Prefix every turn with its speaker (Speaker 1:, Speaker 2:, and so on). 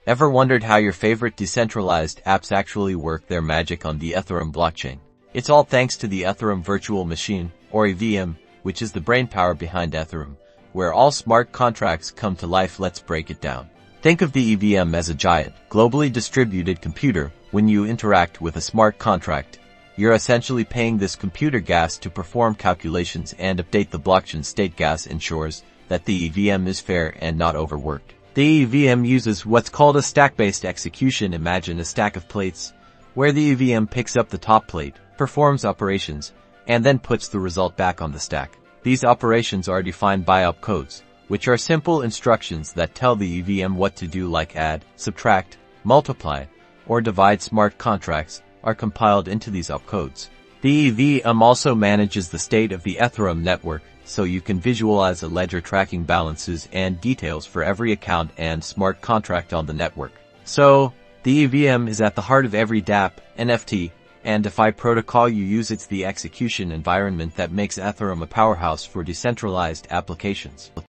Speaker 1: Ever wondered how your favorite decentralized apps actually work their magic on the Ethereum blockchain? It's all thanks to the Ethereum Virtual Machine, or EVM, which is the brainpower behind Ethereum, where all smart contracts come to life. Let's break it down. Think of the EVM as a giant, globally distributed computer. When you interact with a smart contract, you're essentially paying this computer gas to perform calculations and update the blockchain state. Gas ensures that the EVM is fair and not overworked. The EVM uses what's called a stack-based execution. Imagine a stack of plates, where the EVM picks up the top plate, performs operations, and then puts the result back on the stack. These operations are defined by opcodes, which are simple instructions that tell the EVM what to do, like add, subtract, multiply, or divide. Smart contracts are compiled into these opcodes. The EVM also manages the state of the Ethereum network, so you can visualize a ledger tracking balances and details for every account and smart contract on the network. So, the EVM is at the heart of every dApp, NFT, and DeFi protocol you use. It's the execution environment that makes Ethereum a powerhouse for decentralized applications.